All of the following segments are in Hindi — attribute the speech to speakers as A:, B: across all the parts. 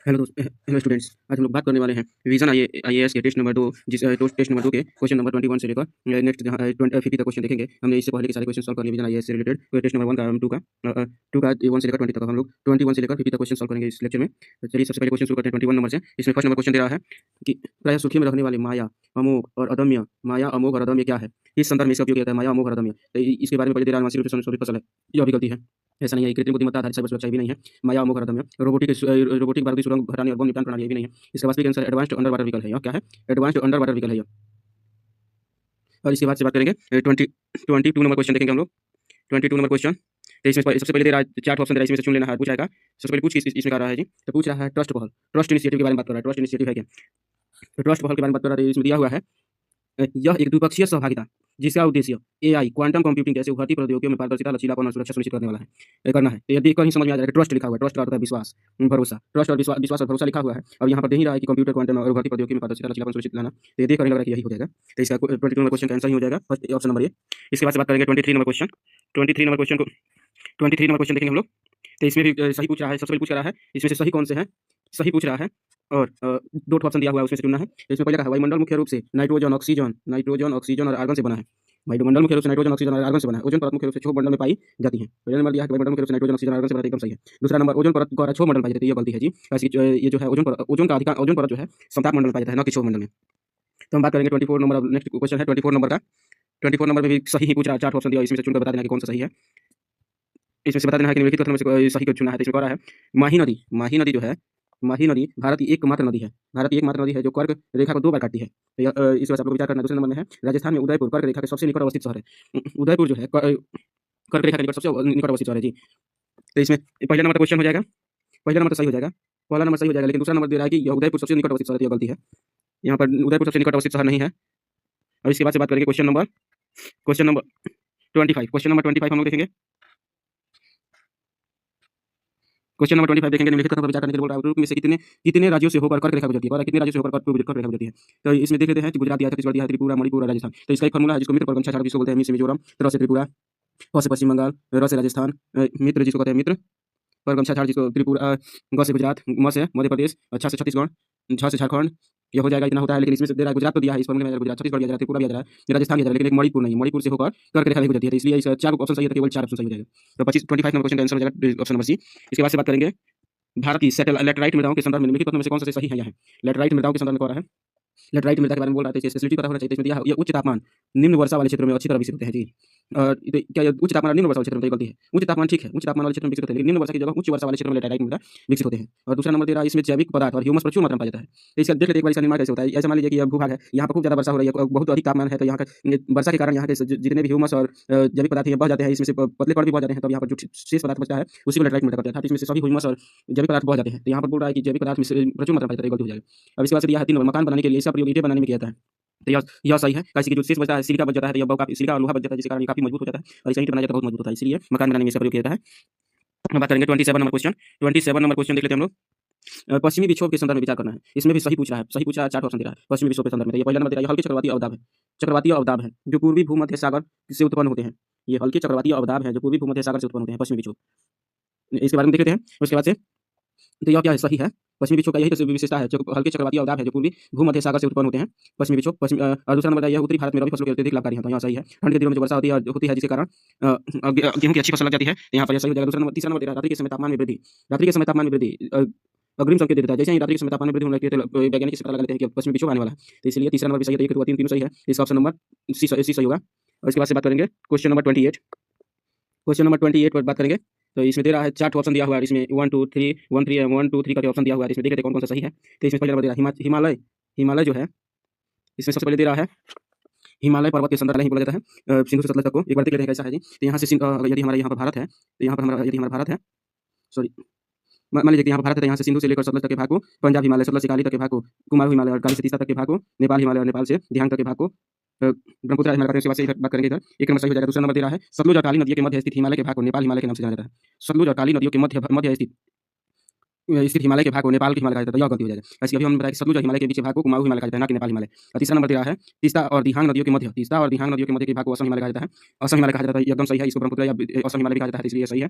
A: Hello students. आज हम लोग बात करने वाले हैं विजन आईएएस के टेस्ट नंबर 2 टेस्ट नंबर 2 के क्वेश्चन नंबर 21 से लेकर नेक्स्ट जहाँ 50 तक क्वेश्चन देखेंगे। हमने इससे पहले के सारे क्वेश्चन सॉल्व कर लिए विजन आईएएस से रिलेटेड। तो टेस्ट नंबर 1 का 2 का 1 से लेकर 20 तक हम लोग 21 से लेकर 50 तक क्वेश्चन सॉल्व करेंगे इस लेक्चर में। तो चलिए सबसे पहले क्वेश्चन शुरू करते हैं 21 नंबर से। इसमें फर्स्ट नंबर क्वेश्चन दे रहा है कि प्रायः सुर्खी में रहने वाली माया अमोघ और अदम्य क्या है? इस संदर्भ में इसका उपयोग किया जाता है माया अमोघ और अदम्य। तो इसके बारे में पहले दे रहा है मानसिक फसल है, यह भी गलती है। ऐसा नहीं है, कृत्रिम बुद्धिमत्ता आधारित साइबर सुरक्षा भी नहीं है। माया अमोघ और अदम्य रोबोटिक बारूदी सुरंग हटाने और बम निपटान प्रणाली भी नहीं है। इसका वास्तविक answer advanced under water vehicle है। यह क्या है? एडवांस्ड अंडर वाटर व्हीकल है यह। और इसके बाद से बात करेंगे 22 नंबर क्वेश्चन देखेंगे हम लोग। 22 नंबर क्वेश्चन, तो इसमें सबसे पहले दे रहा है 4 ऑप्शन दे रहा है, इसमें से चुन लेना है, पूछा है। सबसे पहले कुछ इसमें आ रहा है जी, तो पूछ रहा है ट्रस्ट इनिशिएटिव के बारे में बात कर रहा है। ट्रस्ट इनिशिएटिव है क्या? तो ट्रस्ट पहल के बारे में बात कर रहा है। इसमें दिया हुआ है यह एक द्विपक्षीय सहभागिता जिसका उद्देश्य एआई क्वांटम कंप्यूटिंग जैसे उभरती प्रौद्योगिकियों में पारदर्शिता, लचीलापन और सुरक्षा सुनिश्चित करने वाला है, करना है। तो यदि कहीं समझ में आ जाएगा, ट्रस्ट लिखा हुआ है, ट्रस्ट का अर्थ है विश्वास, भरोसा। ट्रस्ट और विश्वास और भरोसा लिखा हुआ है। और यहाँ पर दे ही रहा है कि कंप्यूटर क्वांटम और उभरती प्रौद्योगिकी में पारदर्शिता, लचीलापन सुनिश्चित लाना। तो ये देख कर लग रहा है कि यही हो जाएगा। तो इसका 22 नंबर क्वेश्चन का आंसर ही हो जाएगा, फर्स्ट ऑप्शन नंबर ए। इसके बाद से बात करेंगे 23 नंबर क्वेश्चन। 23 नंबर क्वेश्चन देखेंगे हम लोग। तो इसमें भी सही पूछ रहा है, सबसे पहले पूछ रहा है इसमें से सही कौन से हैं, सही पूछ रहा है। और 2 ऑप्शन दिया हुआ है, उसमें से चुनना है। इसमें पहले कहा वायुमंडल मुख्य रूप से नाइट्रोजन, ऑक्सीजन और आर्गन से बना है। वायुमंडल मुख्य रूप से नाइट्रोजन, ऑक्सीजन और आर्गन से बना है। ओजोन परत मुख्य रूप से क्षोभ मंडल में पाई जाती है। पहला नंबर दिया है वायुमंडल मुख्य रूप से नाइट्रोजन, ऑक्सीजन और आर्गन से बना है, एकदम सही है। दूसरा नंबर ओजोन परत द्वारा क्षोभ मंडल में पाई जाती है, ये गलती है जी। ये जो है ओजोन परत जो है समताप मंडल में पाया जाता है, न कि क्षोभ मंडल में। तो हम बात करेंगे 24 नंबर। अब नेक्स्ट क्वेश्चन है 24 नंबर का। 24 नंबर में भी सही ही पूछ रहा है, 4 ऑप्शन दिया, इसमें से चुनकर बता देना कि कौन सा सही है। इसमें से बता देना है कि निम्नलिखित कथनों में से सही को चुना है। तो इसमें कह रहा है माही नदी जो है, माही नदी भारत की एकमात्र नदी है जो कर्क रेखा को 2 बार काटती है। तो इस वजह से आप लोग विचार करना। दूसरे नंबर में है राजस्थान में उदयपुर कर्क रेखा के सबसे निकट अवस्थित शहर है। उदयपुर जो है कर्क रेखा के निकट सबसे निकट अवस्थित शहर है जी। तो इसमें पहला नंबर क्वेश्चन हो जाएगा, पहला नंबर तो सही हो जाएगा, पहला नंबर सही हो जाएगा। लेकिन दूसरा नंबर दे रहा है कि यह उदयपुर सबसे निकट अवस्थित शहर है, यह गलती है। यहाँ पर उदयपुर सबसे निकट अवस्थित शहर नहीं है। और इसके बाद से बात करेंगे क्वेश्चन नंबर 25। क्वेश्चन नंबर 25 हम लोग देखेंगे। क्वेश्चन नंबर 25 देखेंगे। निम्नलिखित कथनों पर विचार करने के लिए बोल रहा है, रूप में से कितने राज्यों से होकर कर्क रेखा गुजरती है? कितने राज्यों से होकर कर्क रेखा गुजरती है? तो इसमें देख लेते हैं कि गुजरात दिया है, छत्तीसगढ़ दिया है, त्रिपुरा, मणिपुर और राजस्थान। तो इसका एक फॉर्मूला है जिसको मित्र परगम छाड़ जिसको बोलते हैं, मिजोरम, र से त्रिपुरा, प से पश्चिम बंगाल, र से राजस्थान, मित्र जिसको कहते हैं मित्र, परगम छाड़ जिसको त्रिपुरा, ग से गुजरात, म से मध्य प्रदेश, छ से छत्तीसगढ़, झ से झारखंड। यह हो जाएगा, इतना होता है। लेकिन इसमें से दे रहा है गुजरात तो दिया है, इस फॉर्मूले में गुजरात, छत्तीसगढ़ दिया जा रहा है, त्रिपुरा दिया जा रहा है, राजस्थान दिया जा रहा है, लेकिन एक मणिपुर नहीं, मणिपुर से होकर कर्क रेखा नहीं गुजरती है। तो इसलिए इसका 4 ऑप्शन सही है, केवल 4 ऑप्शन सही हो जाएगा। तो 25 नंबर क्वेश्चन का आंसर हो जाएगा ऑप्शन नंबर सी। इसके बाद से बात करेंगे भारत की लैटेराइट मृदाओं के संदर्भ में निम्नलिखित कथनों में से कौन सा सही है? यहाँ लैटेराइट मृदाओं के संदर्भ में कह रहा है, लैटेराइट मृदा के बारे में बोल रहा है। स्पेशलिटी पता होना चाहिए। इसमें दिया है ये उच्च तापमान निम्न वर्षा वाले क्षेत्रों में अच्छी तरह विकसित होते हैं जी। क्या ये उच्च तापमान निम्न वर्षा वाले क्षेत्र में? गलती है। उच्च तापमान ठीक है, उच्च तापमान वाले क्षेत्र में विकसित होते हैं, लेकिन निम्न वर्षा की जगह उच्च वर्षा वाले क्षेत्र में लैटेराइट मृदा विकसित होते हैं। और दूसरा नंबर दे रहा है इसमें जैविक पदार्थ और ह्यूमस प्रचुर मात्रा में पाया जाता है। तो इसका देख लेते एक बार इसका निर्माण कैसे होता है। ऐसा मान लीजिए कि यह भूभाग है, यहाँ पर खूब ज़्यादा वर्षा हो रही है, बहुत अधिक तापमान है, तो यहाँ का वर्षा के कारण यहाँ के जितने भी ह्यूमस और जैविक पदार्थ बह जाते हैं, इसमें से पतले कण भी बह जाते हैं। तब यहाँ पर जो शेष पदार्थ बचता है उसी को लैटेराइट मृदा कहते हैं, इसमें से सभी ह्यूमस और जैविक पदार्थ बह जाते हैं। तो यहाँ पर बोल रहा है कि जैविक पदार्थ में प्रचुर मात्रा में पाया जाता है, गलती हो जाएगा। अब इसके बाद से दिया है 3 नंबर, मकान बनाने के लिए इसका प्रयोग ईंटें बनाने में किया जाता है। तो यह सही है। कैसे कि जो शेष बचता है सिलिका बच जाता है, तो यह सिलिका और लोहा बच जाता है, जिसके कारण ये काफी मजबूत हो जाता है और इसका ईंट बनाया जाता है, बहुत मजबूत होता है, इसलिए मकान बनाने में इसका प्रयोग किया जाता है। हम बात करेंगे 27 नंबर क्वेश्चन। 27 नंबर क्वेश्चन देख लेते हैं हम लोग। पश्चिमी विक्षोभ के संदर्भ में विचार करना है। इसमें भी सही पूछ रहा है, 4 ऑप्शन दे रहा है पश्चिमी विक्षोभ के संदर्भ में। तो ये पहला नंबर दे रहा है हल्के चक्रवाती अवदाब है जो पूर्वी भूमध्य सागर से उत्पन्न होते हैं। ये हल्के चक्रवाती अवदाब है जो पूर्वी भूमध्य सागर से उत्पन्न होते हैं, पश्चिमी विक्षोभ। इसके बारे में देख लेते हैं। उसके बाद से तो यह क्या है? सही है। पश्चिमी विक्षोभ का यही तो विशेषता है, जो हल्के चक्रवाती अवदाब है जो पूर्वी भूमध्य सागर से उत्पन्न होते हैं, पश्चिमी विक्षोभ। और दूसरा नंबर यह उत्तरी भारत में रबी फसलों के अत्यधिक लाभकारी है, तो यहाँ सही है। ठंड के दिनों में जो वर्षा होती है जिसके कारण गेहूं की अच्छी फसल लग जाती है, तो यहाँ पर सही हो जाएगा। तीसरा नंबर रात्रि के समय तापमान में वृद्धि अग्रिम संकेत देता है। जैसे ही रात्रि के समय तापमान में वृद्धि होने लगती है तो वैज्ञानिक इसे पता लगा लेते हैं कि पश्चिमी विक्षोभ आने वाला है। तो इसलिए तीसरा नंबर भी सही है, 1 2 3 तीनों सही है। इसका ऑप्शन नंबर सी सही होगा। और इसके बाद से बात करेंगे क्वेश्चन नंबर 28। क्वेश्चन नंबर 28 पर बात करेंगे। तो इसमें दे रहा है 4 ऑप्शन दिया हुआ है, इसमें 1 2 3 1 2 3 का ऑप्शन दिया हुआ है। इसमें देख लेते हैं कौन सा सही है। तो इसमें पहला नंबर दे रहा है हिमालय जो है, इसमें सबसे पहले दे रहा है हिमालय पर्वत के संदर्भ में ही बोला जाता है, सिंधु से सतलज तक को। एक बार देख लेते हैं कैसा है जी। तो यहाँ से यदि हमारा यहाँ पर भारत है, तो यहाँ पर हमारा यदि हमारा भारत है, सॉरी मान लीजिए यहाँ पर भारत है, तो यहाँ से सिंधु से लेकर सतलज तक के भाग को, पंजाब हिमालय, सतलज से काली तक के भाग को, कुमाऊं हिमालय और काली से तीस्ता तक के भाग को, नेपाल हिमालय और नेपाल से दिहांग तक के भाग को, ब्रह्मपुत्र हिमालय के बाद से बात करेंगे इधर। एक नंबर सही हो जाएगा। दूसरा नंबर दे रहा है सतलुज और काली नदियों के मध्य स्थित हिमालय के भाग को नेपाल हिमालय के नाम से जाना जाता है। सतलुज और काली नदियों के मध्य स्थित हिमालय के भाग को नेपाल के हिमालय कहा जाता है, यह गलती हो जाएगा। ऐसे अभी हमने बताया कि सतलुज और हिमालय के बीच भाग को कुमाऊं हिमालय कहा जाता है, ना कि नेपाल हिमालय। और तीसरा नंबर दे रहा है तीस्ता और दिहांग नदियों के मध्य के भाग को असम हिमालय कहा जाता है। असम हिमालय कहा जाता है, एकदम सही है। इसको ब्रह्मपुत्र या असम हिमालय भी कहा जाता है, इसलिए सही है।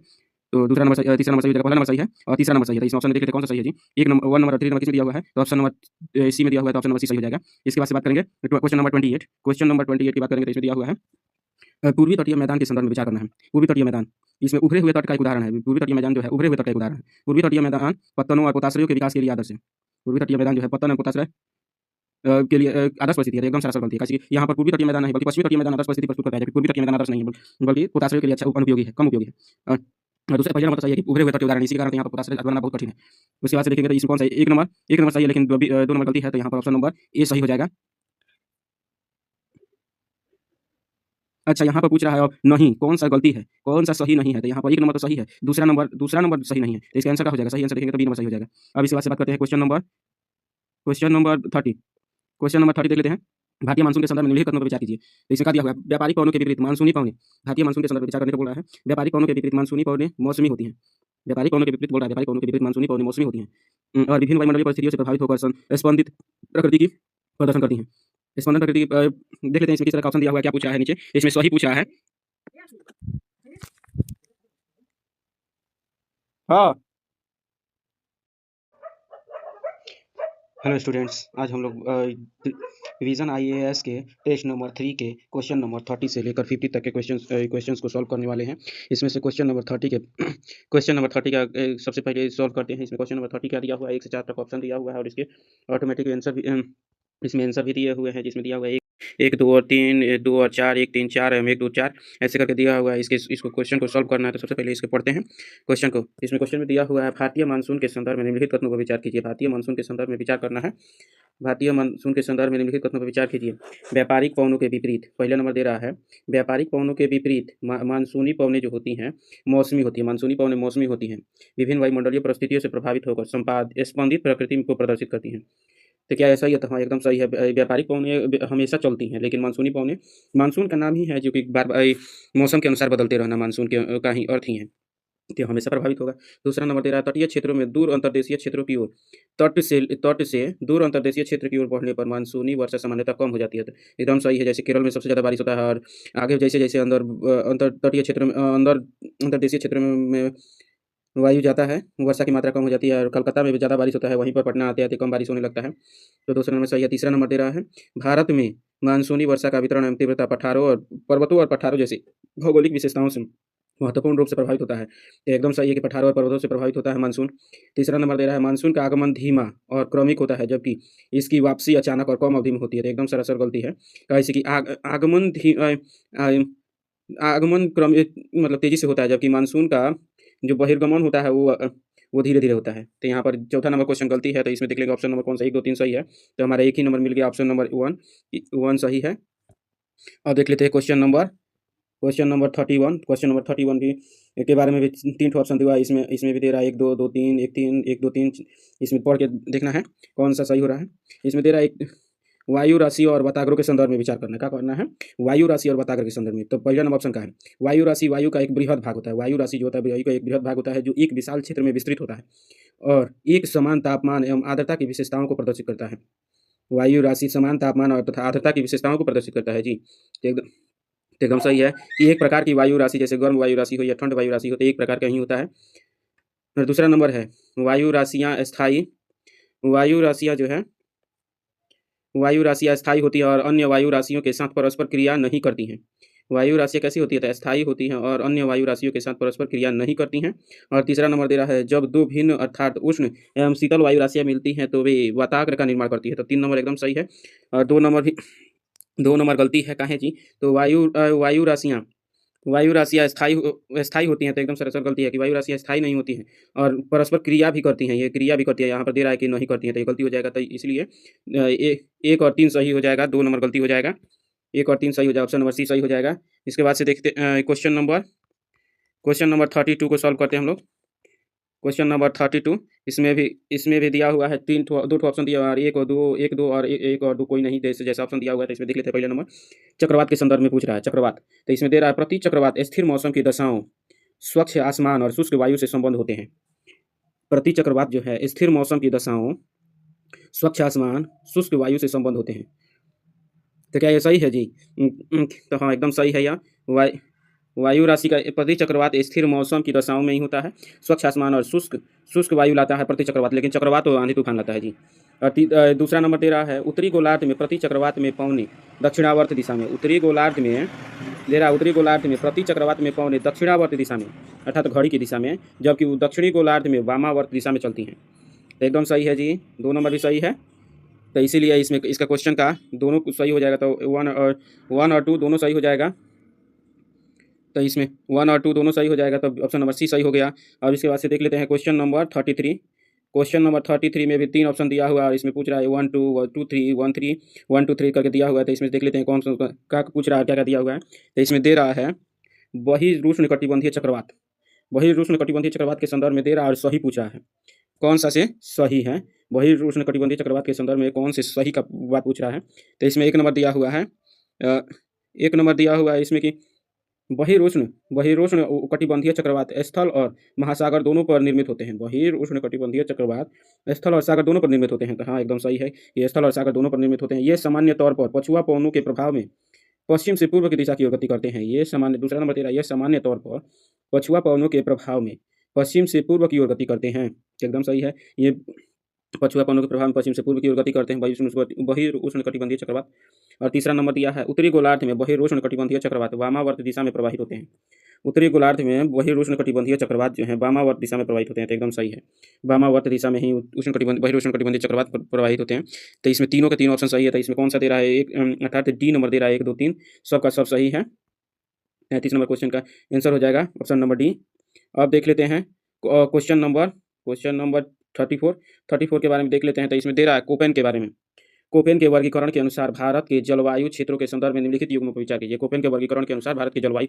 A: तो दूसरा नंबर सही, तीसरा नंबर सही हो जाएगा, पहला नंबर सही है और तीसरा नंबर सही है। तो इसमें ऑप्शन देख लेते हैं कौन सा सही है जी। एक नंबर 1 नंबर और 3 नंबर किसमें दिया हुआ है, तो ऑप्शन नंबर सी में दिया हुआ है, तो ऑप्शन नंबर सी सही हो जाएगा। इसके बाद से बात करेंगे क्वेश्चन नंबर 28। क्वेश्चन नंबर 28 की बात करेंगे तो इसमें दिया हुआ है पूर्वी तटीय मैदान के संदर्भ में विचार करना है। पूर्वी तटीय मैदान, इसमें उभरे हुए तट का एक उदाहरण है। पूर्वी तटीय मैदान जो है उभरे हुए तट का एक उदाहरण है। पूर्वी तटीय मैदान पत्तनों और पोताश्रयों के विकास के लिए आदर्श है। पूर्वी तटीय मैदान जो है पत्तन और पोताश्रय के लिए आदर्श परिस्थिति है। तो एकदम सरासर गलती है, क्योंकि यहाँ पर पूर्वी तटीय मैदान नहीं बल्कि पश्चिमी तटीय मैदान आदर्श परिस्थिति प्रस्तुत करता है, जबकि पूर्वी तटीय मैदान आदर्श नहीं है बल्कि पोताश्रयों के लिए अच्छा अनुपयोगी है, कम उपयोगी है। और दूसरा पहला नंबर तो सही है कि उभरे हुए तट के उदाहरण, इसी कारण यहाँ पर पोताश्रय बनाना बहुत कठिन है। उसके बाद से देखेंगे तो इसमें कौन सा है, एक नंबर सही है, लेकिन दो नंबर गलती है। तो यहाँ पर ऑप्शन नंबर ए सही हो जाएगा। अच्छा, यहाँ पर पूछ रहा है अब नहीं, कौन सा गलती है, कौन सा सही नहीं है। तो यहाँ पर एक नंबर तो सही है, दूसरा नंबर सही नहीं है। तो इसका आंसर क्या हो जाएगा, सही आंसर देखेंगे तो बी नंबर सही हो जाएगा। अब इसके बाद से बात करते हैं क्वेश्चन नंबर 30। क्वेश्चन नंबर 30 देख लेते हैं। भारतीय मानसून के संदर्भ में निम्नलिखित कथनों पर विचार कीजिए। तो इसमें क्या दिया हुआ है, व्यापारिक पवनों के विपरीत मानसूनी पवनें, भारतीय मानसून के संदर्भ में विचार करने को बोल रहा है। व्यापारिक पवनों के विपरीत मानसूनी पवनें मौसमी होती हैं। व्यापारिक पवनों के विपरीत बोल रहा है, व्यापारिक पवनों के विपरीत मानसूनी पवनें मौसमी होती हैं और विभिन्न वायुमंडलीय परिस्थितियों से प्रभावित होकर स्पंदित प्रकृति की प्रदर्शन करती हैं। स्पंदन प्रकृति देख लेते हैं इसमें किस तरह का ऑप्शन दिया हुआ है, क्या पूछा है नीचे। इसमें सही पूछा है। हाँ, हेलो स्टूडेंट्स, आज हम लोग रिवीजन आईएएस के टेस्ट नंबर 3 के क्वेश्चन नंबर 30 से लेकर 50 तक के क्वेश्चंस को सॉल्व करने वाले हैं। इसमें से क्वेश्चन नंबर 30 के क्वेश्चन नंबर 30 का सबसे पहले सॉल्व करते हैं। इसमें क्वेश्चन नंबर 30 का दिया हुआ है 1 से 4 तक ऑप्शन दिया हुआ है और इसके ऑटोमेटिक आंसर भी इसमें आंसर भी दिए हुए हैं, जिसमें दिया हुआ है 1 2 और 3, 2 और 4, 1 3 4 1 2 4 ऐसे करके दिया हुआ है। इसको क्वेश्चन को सॉल्व करना है। तो सबसे पहले इसको पढ़ते हैं क्वेश्चन को। इसमें क्वेश्चन में दिया हुआ है भारतीय मानसून के संदर्भ में निम्नलिखित कथनों पर विचार कीजिए। भारतीय मानसून के संदर्भ में विचार करना है। भारतीय मानसून के संदर्भ में निम्नलिखित कथनों पर विचार कीजिए। व्यापारिक पवनों के विपरीत, पहला नंबर दे रहा है व्यापारिक पवनों के विपरीत मानसूनी पवनें जो होती हैं मौसमी होती हैं। मानसूनी पवनें मौसमी होती हैं, विभिन्न वायुमंडलीय परिस्थितियों से प्रभावित होकर स्पंदित प्रकृति को प्रदर्शित करती हैं। तो क्या ऐसा ही है, तो हाँ एकदम सही है। व्यापारिक पवनें हमेशा चलती हैं, लेकिन मानसूनी पवनें, मानसून का नाम ही है जो कि बार बार मौसम के अनुसार बदलते रहना, मानसून के का ही अर्थ ही है, तो हमेशा प्रभावित होगा। दूसरा नंबर दे रहा है तटीय क्षेत्रों में दूर अंतर्देशीय क्षेत्रों की ओर, तट से दूर अंतर्देशीय क्षेत्र की ओर बढ़ने पर मानसूनी वर्षा सामान्यतः कम हो जाती है। तो एकदम सही है। जैसे केरल में सबसे ज़्यादा बारिश होता है और आगे जैसे जैसे अंदर अंतर तटीय क्षेत्र में अंतर्देशीय क्षेत्र में वायु जाता है, वर्षा की मात्रा कम हो जाती है और कलकत्ता में भी ज़्यादा बारिश होता है, वहीं पर पटना आते आते कम बारिश होने लगता है। तो दूसरा नंबर सही है। तीसरा नंबर दे रहा है भारत में मानसूनी वर्षा का वितरण एवं तीव्रता पर्वतों और पठारों जैसी भौगोलिक विशेषताओं से महत्वपूर्ण रूप से प्रभावित होता है। तो एकदम सही है कि पठारों और पर्वतों से प्रभावित होता है मानसून। तीसरा नंबर दे रहा है मानसून का आगमन धीमा और क्रमिक होता है, जबकि इसकी वापसी अचानक और कम अवधि में होती है। तो एकदम सरासर गलती है। कैसे कि आगमन क्रमिक मतलब तेजी से होता है, जबकि मानसून का जो बहिर्गमन होता है वो धीरे धीरे होता है। तो यहाँ पर चौथा नंबर क्वेश्चन गलती है। तो इसमें देख लेंगे ऑप्शन नंबर कौन सा, 1 2 3 सही है। तो हमारा एक ही नंबर मिल गया, ऑप्शन नंबर 1 सही है। और देख लेते हैं क्वेश्चन नंबर 31। क्वेश्चन नंबर 31 भी के बारे में भी 3 ऑप्शन दिया है। इसमें भी दे रहा है 1 2 2 3 1 3 1 2 3। इसमें पढ़ के देखना है कौन सा सही हो रहा है। इसमें दे रहा है एक वायु राशि और वाताग्रों के संदर्भ में विचार करना है। क्या करना है, वायु राशि और वाताग्र के संदर्भ में। तो पहला नंबर ऑप्शन का है वायु राशि, वायु का एक बृहद भाग होता है। वायु राशि जो होता है वायु का एक बृहद भाग होता है जो एक विशाल क्षेत्र में विस्तृत होता है और एक समान तापमान एवं आर्द्रता की विशेषताओं को प्रदर्शित करता है। वायु राशि समान तापमान और तथा आर्द्रता की विशेषताओं को प्रदर्शित करता है जी। एकदम सही है कि एक प्रकार की वायु राशि, जैसे गर्म वायु राशि हो या ठंड वायु राशि हो, तो एक प्रकार का ही होता है। और दूसरा नंबर है वायु राशियाँ अस्थायी होती है और अन्य वायु राशियों के साथ परस्पर क्रिया नहीं करती हैं। वायु राशियाँ कैसी होती है, तो अस्थायी होती हैं और अन्य वायु राशियों के साथ परस्पर क्रिया नहीं करती हैं। और तीसरा नंबर दे रहा है जब दो भिन्न अर्थात उष्ण एवं शीतल वायु राशियाँ मिलती हैं तो वे वाताग्र का निर्माण करती है। तो 3 नंबर एकदम सही है और 2 नंबर गलती है। काहे जी, तो वायु राशियाँ स्थायी होती हैं। तो एकदम सरासर गलती है कि वायु राशियाँ स्थायी नहीं होती हैं और परस्पर क्रिया भी करती हैं। ये क्रिया भी करती है, यहाँ पर दे रहा है कि नहीं करती हैं, तो ये गलती हो जाएगा। तो इसलिए 1 और 3 सही हो जाएगा, 2 नंबर गलती हो जाएगा। 1 और 3 सही हो जाएगा, ऑप्शन नंबर सी सही हो जाएगा। इसके बाद से देखते क्वेश्चन नंबर 32 को सॉल्व करते हैं हम लोग। क्वेश्चन नंबर 32 इसमें भी दिया हुआ है 2 ऑप्शन दिया हुआ है, 1 और 2 कोई नहीं जैसा ऑप्शन दिया हुआ है। तो इसमें देख लेते हैं पहले नंबर चक्रवात के संदर्भ में पूछ रहा है। चक्रवात, तो इसमें दे रहा है प्रति चक्रवात स्थिर मौसम की दशाओं, स्वच्छ आसमान और शुष्क वायु से संबंध होते हैं। प्रति चक्रवात जो है स्थिर मौसम की दशाओं, स्वच्छ आसमान, शुष्क वायु से संबंध होते हैं। तो क्या ये सही है जी? तो हाँ एकदम सही है। वायु राशि का प्रति चक्रवात स्थिर मौसम की दशाओं में ही होता है। स्वच्छ आसमान और शुष्क शुष्क वायु लाता है प्रति चक्रवात, लेकिन चक्रवात तो आंधी तूफान लाता है जी। और दूसरा नंबर दे रहा है उत्तरी गोलार्ध में प्रति चक्रवात में पौने दक्षिणावर्त दिशा में। उत्तरी गोलार्ध में दे रहा है, उत्तरी गोलार्ध में प्रति चक्रवात में पौने दक्षिणावर्त दिशा में, अर्थात घड़ी की दिशा में, जबकि दक्षिणी गोलार्ध में वामावर्त दिशा में चलती हैं। तो एकदम सही है जी, 2 नंबर भी सही है। तो इसीलिए इसमें इसका क्वेश्चन का दोनों सही हो जाएगा, तो 1 और 2 दोनों सही हो जाएगा। तो इसमें 1 और 2 दोनों सही हो जाएगा, तो ऑप्शन नंबर सी सही हो गया। अब इसके बाद से देख लेते हैं क्वेश्चन नंबर 33। क्वेश्चन नंबर 33 में भी 3 ऑप्शन दिया हुआ है और इसमें पूछ रहा है 1 2 2 3 1 3 1 2 3 करके दिया हुआ है। तो इसमें देख लेते हैं कौन सा क्या पूछ रहा है, क्या क्या दिया हुआ है। तो इसमें दे रहा है बहिरुष्णकटिबंधीय चक्रवात, बहिरुष्णकटिबंधीय चक्रवात के संदर्भ में दे रहा है और सही पूछ रहा है कौन सा से सही है। बहिरुष्णकटिबंधीय चक्रवात के संदर्भ में कौन से सही का बात पूछ रहा है। तो इसमें 1 नंबर दिया हुआ है, 1 नंबर दिया हुआ है इसमें कि बहिरुष्ण कटिबंधीय चक्रवात स्थल और महासागर दोनों पर निर्मित होते हैं। बहिरुष्ण कटिबंधीय चक्रवात स्थल और सागर दोनों पर निर्मित होते हैं। तो हाँ एकदम सही है, ये स्थल और सागर दोनों पर निर्मित होते हैं। ये सामान्य तौर पर पछुआ पवनों के प्रभाव में पश्चिम से पूर्व की दिशा की ओर गति करते हैं। ये सामान्य, दूसरा नंबर तेरा, ये सामान्य तौर पर पछुआ पवनों के प्रभाव में पश्चिम से पूर्व की ओर गति करते हैं। एकदम सही है, ये पछुआ पवनों के प्रभाव में पश्चिम से पूर्व की ओर गति करते हैं बहिरुष्ण कटिबंधीय चक्रवात। और तीसरा नंबर दिया है उत्तरी गोलार्ध में बहिरुष्ण कटिबंधीय चक्रवात वामावर्त दिशा में प्रवाहित होते हैं। उत्तरी गोलार्ध में बहिरुष्ण कटिबंधीय चक्रवात जो है वामावर्त दिशा में प्रवाहित होते हैं। तो एकदम सही है, वामावर्त दिशा में ही बहिरुष्ण कटिबंधीय चक्रवात प्रवाहित होते हैं। तो इसमें तीनों के तीनों ऑप्शन सही है। तो इसमें कौन सा दे रहा है, एक अर्थात डी नंबर दे रहा है, 1 2 3 सबका सब सही है। 33 नंबर क्वेश्चन का आंसर हो जाएगा ऑप्शन नंबर डी। अब देख लेते हैं क्वेश्चन नंबर 34 के बारे में देख लेते हैं। तो इसमें दे रहा है कोपेन के बारे में। कोपेन के वर्गीकरण के अनुसार भारत के जलवायु क्षेत्रों के संदर्भ में निम्नलिखित युग्मों पर विचार कीजिए। कोपेन के वर्गीकरण के अनुसार भारत के जलवायु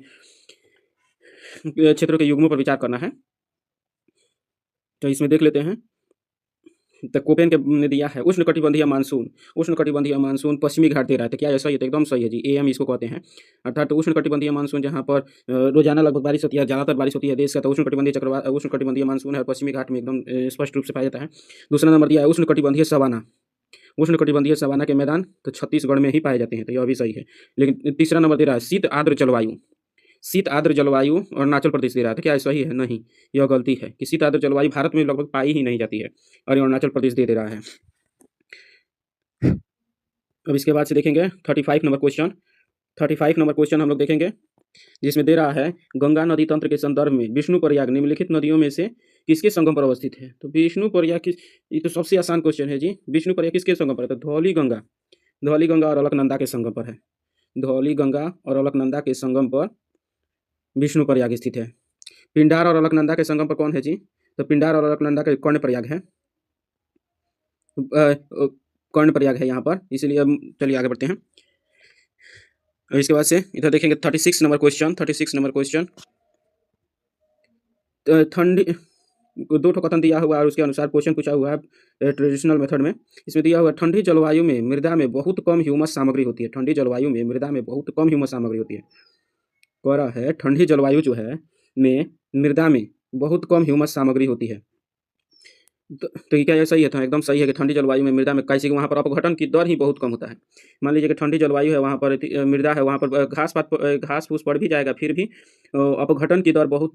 A: क्षेत्रों के युग्मों पर विचार करना है। तो इसमें देख लेते हैं। तो कोपेन के ने दिया है उष्णकटिबंधीय मानसून पश्चिमी घाट दे रहा है। तो क्या ऐसा ही है? तो एकदम सही है जी, AM इसको कहते हैं। अर्थात उष्णकटिबंधीय मानसून जहाँ पर रोजाना लगभग बारिश होती है, ज़्यादातर बारिश होती है देश का, तो उष्णकटिबंधीय मानसून है पश्चिमी घाट में एकदम स्पष्ट रूप से पाया जाता है। दूसरा नंबर दिया है उष्णकटिबंधीय सवाना के मैदान तो छत्तीसगढ़ में ही पाए जाते हैं। तो यह भी सही है। लेकिन तीसरा नंबर दे रहा है शीत आर्द्र जलवायु अरुणाचल प्रदेश दे रहा है। तो क्या सही है? नहीं, यह गलती है कि शीत आर्द्र जलवायु भारत में लगभग पाई ही नहीं जाती है और अरुणाचल प्रदेश दे रहा है। अब इसके बाद से देखेंगे 35 नंबर क्वेश्चन हम लोग देखेंगे, जिसमें दे रहा है गंगा नदी तंत्र के संदर्भ में विष्णुप्रयाग निम्नलिखित नदियों में से किसके संगम पर अवस्थित है। तो विष्णुप्रयाग किस, ये तो सबसे आसान क्वेश्चन है जी। विष्णुप्रयाग किसके संगम पर है? तो धौली गंगा और अलकनंदा के संगम पर है। धौली गंगा और अलकनंदा के संगम पर विष्णुप्रयाग स्थित है। पिंडार और अलकनंदा के संगम पर कौन है जी? तो पिंडार और अलकनंदा के कर्णप्रयाग है, कर्णप्रयाग है यहाँ पर। इसलिए अब चलिए आगे बढ़ते हैं। इसके बाद से इधर देखेंगे 36 नंबर क्वेश्चन। ठंडी 2 कथन दिया हुआ है और उसके अनुसार क्वेश्चन पूछा हुआ है ट्रेडिशनल मेथड में। इसमें दिया हुआ ठंडी जलवायु में मृदा में बहुत कम ह्यूमस सामग्री होती है। ठंडी जलवायु में मृदा में बहुत कम ह्यूमस सामग्री होती है। कह रहा है ठंडी जलवायु जो है में मृदा में बहुत कम ह्यूमस सामग्री होती है। तो क्या ऐसा ही है? तो एकदम सही है कि ठंडी जलवायु में मृदा में, कैसे कि वहाँ पर अपघटन की दर ही बहुत कम होता है। मान लीजिए कि ठंडी जलवायु है, वहाँ पर मृदा है, वहाँ पर घास फूस पड़ भी जाएगा, फिर भी अपघटन की दर बहुत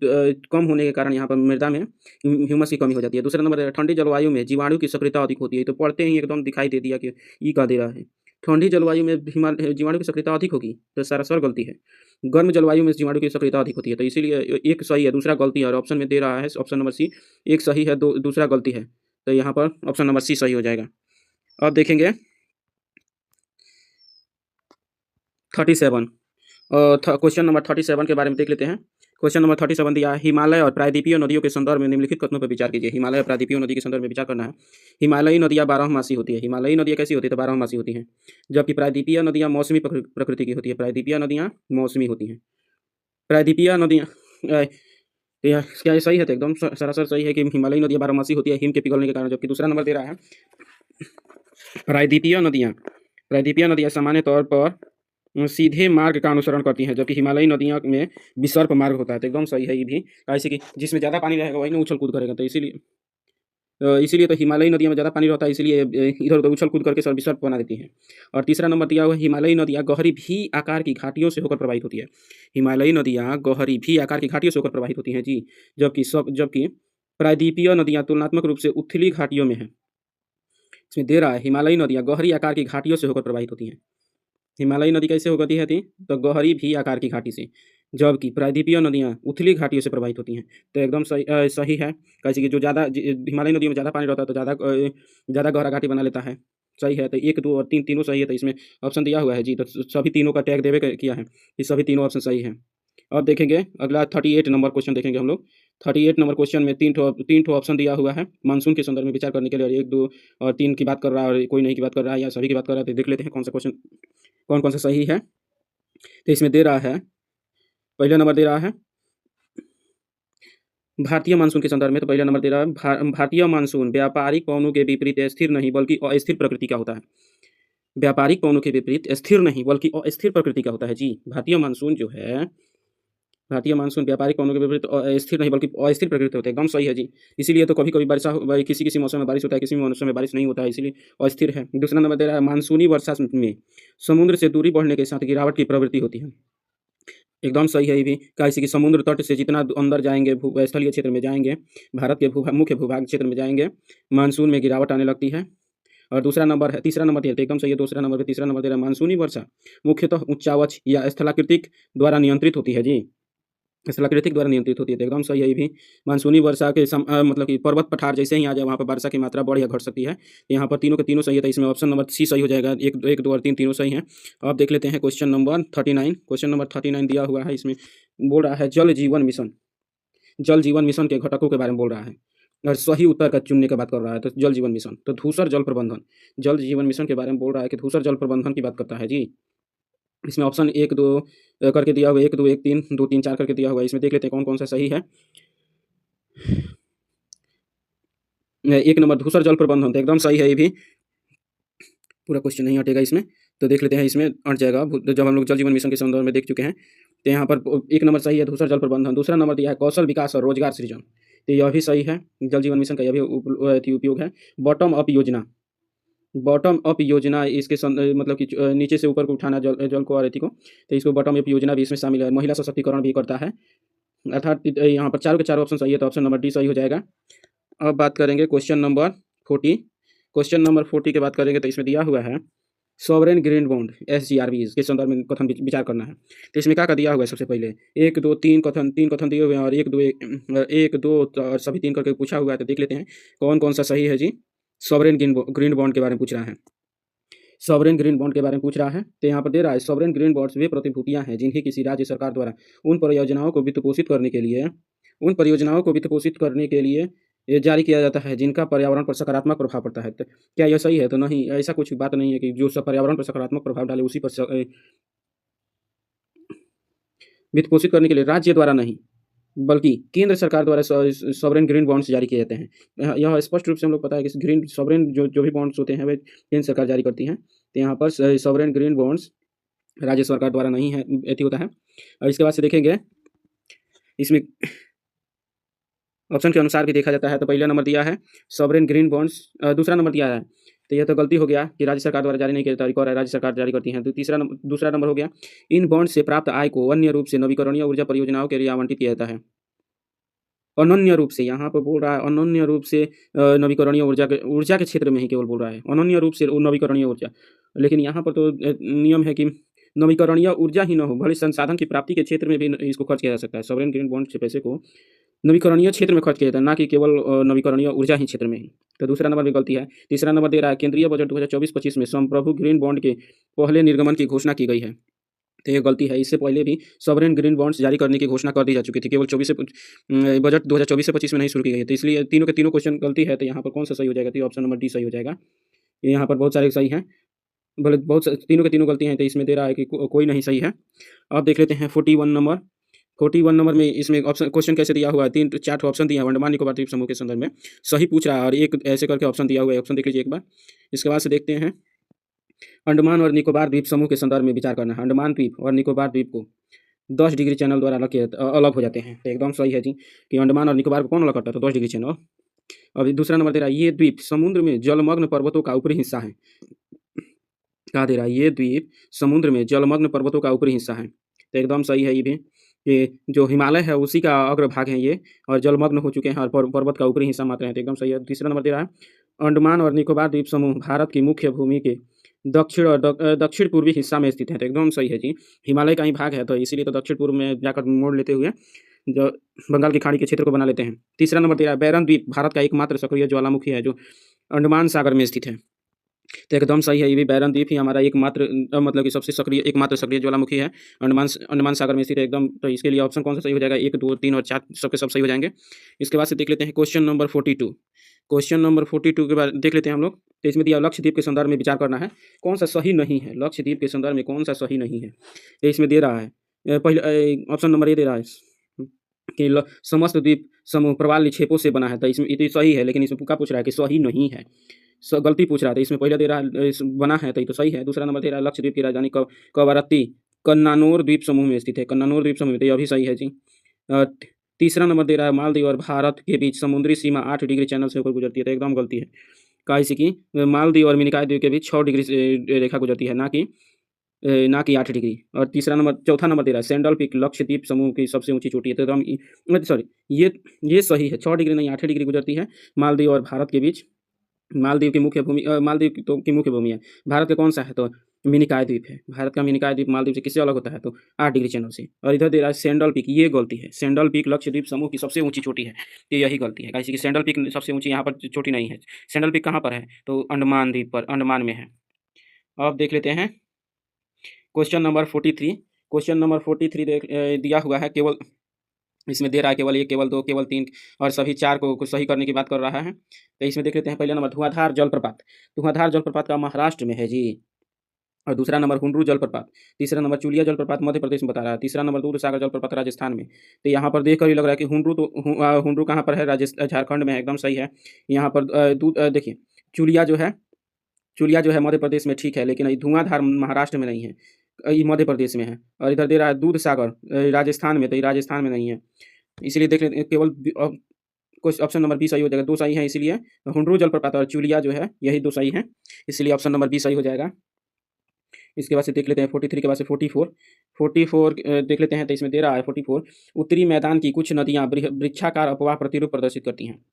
A: कम होने के कारण यहाँ पर मृदा में ह्यूमस की कमी हो जाती है। दूसरा नंबर ठंडी जलवायु में जीवाणु की सक्रियता अधिक होती है। तो पढ़ते ही एकदम दिखाई दे दिया कि ई का दे रहा है ठंडी जलवायु में जीवाणु की सक्रियता अधिक होगी, तो सरासर गलती है। गर्म जलवायु में जीवाणु की सक्रियता अधिक होती है। तो इसीलिए एक सही है, दूसरा गलती है। और ऑप्शन में दे रहा है ऑप्शन नंबर सी, एक सही है, दूसरा गलती है। तो यहाँ पर ऑप्शन नंबर सी सही हो जाएगा। अब देखेंगे 37 क्वेश्चन नंबर 37 के बारे में देख लेते हैं। क्वेश्चन नंबर 37 दिया है हिमालय और प्रायद्वीपीय नदियों के संदर्भ में निम्नलिखित कथनों पर विचार कीजिए। हिमालय और प्रायद्वीपीय नदी के संदर्भ में विचार करना है। हिमालयी नदियाँ 12मासी होती है। हिमालयी नदियाँ कैसी होती है? तो 12मासी होती हैं, जबकि प्रायद्वीपीय नदियाँ मौसमी प्रकृति की होती है। प्रायद्वीपीय नदियाँ मौसमी होती हैं। प्रायद्वीपीय नदियाँ क्या सही है? तो एकदम सरासर सही है कि हिमालयी नदियाँ 12मासी होती है हिम के पिघलने के कारण। जबकि दूसरा नंबर दे रहा है प्रायद्वीपीय नदियाँ सामान्य तौर पर सीधे मार्ग का अनुसरण करती हैं, जबकि हिमालयी नदियों में विसर्प मार्ग होता है। तो एकदम सही है ये भी, ऐसे कि जिसमें ज़्यादा पानी रहेगा वही ना उछल कूद करेगा। तो इसीलिए इसीलिए तो हिमालयी नदियों में ज़्यादा पानी रहता है, इसीलिए इधर उधर उछल कूद करके सर्वसर्प बना देती हैं। और तीसरा नंबर दिया हुआ है, हिमालयी नदियाँ गहरी भी आकार की घाटियों से होकर प्रवाहित होती है। हिमालयी नदियाँ गहरी भी आकार की घाटियों से होकर प्रवाहित होती हैं जी, जबकि प्रायद्वीपीय नदियाँ तुलनात्मक रूप से उथली घाटियों में हैं। इसमें दे रहा है हिमालयी नदियाँ गहरी आकार की घाटियों से होकर प्रवाहित होती हैं। हिमालयी नदी कैसे होती है थी? तो गहरी भी आकार की घाटी से, जबकि प्रायद्वीपीय नदियाँ उथली घाटियों से प्रवाहित होती हैं। तो एकदम सही है। कैसे कि जो ज़्यादा हिमालयी नदियों में ज़्यादा पानी रहता है तो ज़्यादा गहरा घाटी बना लेता है। सही है। तो 1, 2 और 3 तीनों सही है। तो इसमें ऑप्शन दिया हुआ है जी, तो सभी तीनों का टैग देवे किया है कि सभी तीनों ऑप्शन सही हैं। अब देखेंगे अगला 38 नंबर क्वेश्चन देखेंगे हम लोग। 38 नंबर क्वेश्चन में 3 ठो ऑप्शन दिया हुआ है मानसून के संदर्भ में विचार करने के लिए, और 1, 2 और 3 की बात कर रहा है और कोई नहीं की बात कर रहा है या सभी की बात कर रहा है। तो देख लेते हैं कौन सा सही है। तो इसमें दे रहा है, पहला नंबर दे रहा है भारतीय मानसून के संदर्भ में। तो पहला नंबर दे रहा है भारतीय मानसून व्यापारिक पवनों के विपरीत स्थिर नहीं बल्कि अस्थिर प्रकृति का होता है। व्यापारिक पवनों के विपरीत स्थिर नहीं बल्कि अस्थिर प्रकृति का होता है जी। भारतीय मानसून जो है, भारतीय मानसून व्यापारिक पवनों के विपरीत स्थिर नहीं बल्कि अस्थिर प्रकृति होता है। एकदम सही है जी। इसीलिए तो कभी-कभी किसी मौसम में बारिश होता है, किसी मौसम में बारिश नहीं होता है, इसलिए अस्थिर है। दूसरा नंबर दे रहा है मानसूनी वर्षा में समुद्र से दूरी बढ़ने के साथ गिरावट की प्रवृत्ति होती है। एकदम सही है ये भी। कैसे कि समुद्र तट से जितना अंदर जाएंगे, स्थलीय क्षेत्र में जाएंगे, भारत के मुख्य भूभाग क्षेत्र में जाएंगे, मानसून में गिरावट आने लगती है। और तीसरा नंबर दिया, तो एकदम सही है। दूसरा नंबर पे तीसरा नंबर दे रहा है मानसूनी वर्षा मुख्यतः उच्चावच या स्थलाकृतिक द्वारा नियंत्रित होती है जी। स्थलाकृतिक द्वारा नियंत्रित होती है। तो एकदम सही है ये भी। मानसूनी वर्षा के मतलब कि पर्वत पठार जैसे ही आ जाए वहाँ पर वर्षा की मात्रा बढ़ या घट सकती है। यहाँ पर तीनों के तीनों सही है। तो इसमें ऑप्शन नंबर सी सही हो जाएगा। 1, 2 और 3 तीनों सही हैं। अब देख लेते हैं क्वेश्चन नंबर 39। क्वेश्चन नंबर 39 दिया हुआ है। इसमें बोल रहा है जल जीवन मिशन के घटकों के बारे में बोल रहा है और सही उत्तर का चुनने की बात कर रहा है। तो जल जीवन मिशन, तो धूसर जल प्रबंधन, जल जीवन मिशन के बारे में बोल रहा है कि धूसर जल प्रबंधन की बात करता है जी। इसमें ऑप्शन 1, 2 करके दिया हुआ है, 1, 2, 1, 3, 2, 3, 4 करके दिया हुआ है। इसमें देख लेते हैं कौन सा सही है। 1 नंबर धूसर जल प्रबंधन, तो एकदम सही है ये भी। पूरा क्वेश्चन नहीं हटेगा इसमें, तो देख लेते हैं इसमें अट जाएगा जब हम लोग जल जीवन मिशन के संदर्भ में देख चुके हैं। तो यहाँ पर 1 नंबर सही है धूसर जल प्रबंधन। दूसरा नंबर दिया है कौशल विकास और रोजगार सृजन, तो यह भी सही है। जल जीवन मिशन का यह भी उपयोग है। बॉटम अप योजना इसके मतलब कि नीचे से ऊपर को उठाना जल को और को, तो इसको बॉटम अप योजना भी इसमें शामिल है। महिला सशक्तिकरण भी करता है। अर्थात यहाँ पर चारों के चारों ऑप्शन सही है, तो ऑप्शन नंबर डी सही हो जाएगा। अब बात करेंगे क्वेश्चन नंबर 40। क्वेश्चन नंबर 40 की बात करेंगे तो इसमें दिया हुआ है सॉवरेन ग्रीन बॉन्ड SGRB के संदर्भ में कथन विचार करना है। तो इसमें क्या दिया हुआ है सबसे पहले 1, 2, 3 कथन दिए हुए हैं और 1, 2 और सभी 3 करके पूछा हुआ है। तो देख लेते हैं कौन सा सही है जी। सॉवरेन ग्रीन बॉन्ड के बारे में पूछ रहा है। सॉवरेन ग्रीन बॉन्ड के बारे में पूछ रहा है। तो यहाँ पर दे रहा है सॉवरेन ग्रीन बॉन्ड्स वे प्रतिभूतियाँ हैं जिन्हें किसी राज्य सरकार द्वारा उन परियोजनाओं को वित्तपोषित करने के लिए ये जारी किया जाता है जिनका पर्यावरण पर सकारात्मक प्रभाव पड़ता है। तो क्या यह सही है? तो नहीं, ऐसा कुछ बात नहीं है कि जो सब पर्यावरण पर सकारात्मक प्रभाव डाले उसी पर वित्तपोषित करने के लिए राज्य द्वारा नहीं बल्कि केंद्र सरकार द्वारा सॉवरेन ग्रीन बॉन्ड्स जारी किए जाते हैं। यह स्पष्ट रूप से हम लोग पता है कि ग्रीन सॉवरेन जो भी बॉन्ड्स होते हैं वे केंद्र सरकार जारी करती हैं। तो यहाँ पर सॉवरेन ग्रीन बॉन्ड्स राज्य सरकार द्वारा नहीं है ऐसी होता है। और इसके बाद से देखेंगे इसमें ऑप्शन के अनुसार भी देखा जाता है। तो पहला नंबर दिया है सॉवरेन ग्रीन बॉन्ड्स, दूसरा नंबर दिया है तो यह तो गलती हो गया कि राज्य सरकार द्वारा जारी नहीं किया जाता, और राज्य सरकार जारी करती है। तो दूसरा नंबर हो गया इन बॉन्ड से प्राप्त आय को अन्य रूप से नवीकरणीय ऊर्जा परियोजनाओं के लिए आवंटित किया जाता है। अनन्य रूप से, यहाँ पर बोल रहा है अनन्य रूप से नवीकरणीय ऊर्जा के क्षेत्र में ही केवल बोल रहा है अनन्य रूप से नवीकरणीय ऊर्जा। लेकिन यहाँ पर तो नियम है कि नवीकरणीय ऊर्जा ही न हो, भले संसाधन की प्राप्ति के क्षेत्र में भी इसको खर्च किया जा सकता है। सॉवरेन ग्रीन बॉन्ड से पैसे को नवीकरणीय क्षेत्र में खर्च किया जाता है, ना कि केवल नवीकरणीय ऊर्जा ही क्षेत्र में ही। तो दूसरा नंबर भी गलती है। तीसरा नंबर दे रहा है केंद्रीय बजट 2024-25 में संप्रभु ग्रीन बॉन्ड के पहले निर्गमन की घोषणा की गई है। तो ये गलती है। इससे पहले भी सॉवरेन ग्रीन बॉन्ड्स जारी करने की घोषणा कर दी जा चुकी थी, केवल बजट 2024 से 25 में नहीं शुरू की गई है। तो इसलिए तीनों के तीनों क्वेश्चन गलती है। तो यहाँ पर कौन सा सही हो जाएगा? तो ऑप्शन नंबर डी सही हो जाएगा। यहाँ पर बहुत सारे सही हैं, भले तीनों के तीनों गलती हैं। तो इसमें दे रहा है कि कोई नहीं सही है। अब देख लेते हैं 41 नंबर में इसमें ऑप्शन क्वेश्चन कैसे दिया हुआ है। 3-4 ऑप्शन दिया है अंडमान निकोबार द्वीप समूह के संदर्भ में सही पूछ रहा है, और एक ऐसे करके ऑप्शन दिया हुआ है। ऑप्शन देख लीजिए एक बार। इसके बाद से देखते हैं अंडमान और निकोबार द्वीप समूह के संदर्भ में विचार करना है। अंडमान द्वीप और निकोबार द्वीप को 10 डिग्री चैनल द्वारा अलग हो जाते हैं। तो एकदम सही है जी कि अंडमान और निकोबार को कौन अलग करता है? तो 10 डिग्री चैनल। अभी दूसरा नंबर दे रहा है, ये द्वीप समुद्र में जलमग्न पर्वतों का ऊपरी हिस्सा है। क्या दे रहा है, ये द्वीप समुद्र में जलमग्न पर्वतों का ऊपरी हिस्सा है। तो एकदम सही है ये भी, कि जो हिमालय है उसी का अग्रभाग है ये, और जलमग्न हो चुके हैं, और पर्वत का ऊपरी हिस्सा मात्र है। तो एकदम सही है। तीसरा नंबर दे रहा है, अंडमान और निकोबार द्वीप समूह भारत की मुख्य भूमि के दक्षिण और दक्षिण पूर्वी हिस्सा में स्थित है। तो एकदम सही है जी, हिमालय का ही भाग है, तो इसीलिए तो दक्षिण पूर्व में जाकर मोड़ लेते हुए जो बंगाल की खाड़ी के क्षेत्र को बना लेते हैं। तीसरा नंबर दे रहा है, बैरन द्वीप भारत का एकमात्र सक्रिय ज्वालामुखी है जो अंडमान सागर में स्थित है। तो एकदम सही है, ये भी बैरन द्वीप ही हमारा एकमात्र मतलब कि सबसे सक्रिय एकमात्र सक्रिय ज्वालामुखी है, अंडमान सागर में स्थित है एकदम। तो इसके लिए ऑप्शन कौन सा सही हो जाएगा, 1, 2, 3 और 4 सबके सब सही हो जाएंगे। इसके बाद से देख लेते हैं क्वेश्चन नंबर 42। क्वेश्चन नंबर 42 के बाद देख लेते हैं हम लोग। तो इसमें दिया लक्षद्वीप के संदर्भ में विचार करना है, कौन सा सही नहीं है, लक्षद्वीप के संदर्भ में कौन सा सही नहीं है। तो इसमें दे रहा है पहले ऑप्शन नंबर ए दे रहा है कि समस्त द्वीप समूह प्रवाल निक्षेपों से बना है। तो इसमें ये तो सही है, लेकिन इसमें क्या पूछ रहा है कि सही नहीं है, गलती पूछ रहा था। इसमें पहले दे रहा है बना है, तो ये तो सही है। दूसरा नंबर दे रहा है, लक्षद्वीप की राजधानी कवरत्ती कन्नानौर द्वीप समूह में स्थित है, कन्नानौर द्वीप समूह में, तो यह भी सही है जी। तीसरा नंबर दे रहा है, मालदीव और भारत के बीच समुद्री सीमा 8 डिग्री चैनल से होकर गुजरती है। तो एकदम गलती है, काहे कि मालदीव और मिनिकॉय द्वीप के बीच 6 डिग्री रेखा गुजरती है, ना कि 8 डिग्री। और चौथा नंबर दे रहा है, सैंडल पीक लक्षद्वीप समूह की सबसे ऊंची चोटी है। तो एकदम सॉरी, ये सही है, 6 डिग्री नहीं 8 डिग्री गुजरती है मालदीव और भारत के बीच। मालदीव की मुख्य भूमि की मुख्य भूमि है। भारत का कौन सा है, तो मिनिकॉय द्वीप है। भारत का मिनिकॉय द्वीप मालदीव से किससे अलग होता है, तो 8 डिग्री चैनल से। और इधर दे रहा है सैंडल पीक, ये गलती है, सैंडल पीक लक्षद्वीप समूह की सबसे ऊंची चोटी है, तो यही गलती है। कैसे कि सैंडल पीक सबसे ऊंची यहाँ पर चोटी नहीं है। सैंडल पीक कहाँ पर है, तो अंडमान द्वीप पर, अंडमान में है। अब देख लेते हैं क्वेश्चन नंबर 43। क्वेश्चन नंबर 43 दिया हुआ है, केवल इसमें दे रहा है केवल 1, केवल 2, केवल 3 और सभी 4 को सही करने की बात कर रहा है। तो इसमें देख लेते हैं, पहला नंबर धुआंधार जलप्रपात, धुआंधार जलप्रपात का महाराष्ट्र में है जी। और दूसरा नंबर हुंड्रू जलप्रपात, तीसरा नंबर चुलिया जलप्रपात मध्य प्रदेश में बता रहा है, तीसरा नंबर दूधसागर जलप्रपात राजस्थान में। तो यहाँ पर देखकर ही लग रहा है कि हुंड्रू कहाँ पर है, झारखंड में है, एकदम सही है। यहाँ पर देखिए चुलिया जो है मध्य प्रदेश में, ठीक है, लेकिन ये धुआंधार महाराष्ट्र में नहीं है, ये मध्य प्रदेश में है। और इधर दे रहा है दूधसागर राजस्थान में, तो ये राजस्थान में नहीं है। इसीलिए देख लेते केवल कुछ ऑप्शन नंबर बी सही हो जाएगा, 2 सही हैं, इसीलिए हुंड्रू जलप्रपात और चुलिया जो है यही 2 सही हैं, इसलिए ऑप्शन नंबर बी सही हो जाएगा। इसके बाद से देख लेते हैं 43 के बाद से 44 देख लेते हैं। तो इसमें दे रहा है 44, उत्तरी मैदान की कुछ नदियाँ वृक्षाकार अपवाह प्रतिरूप प्रदर्शित करती हैं।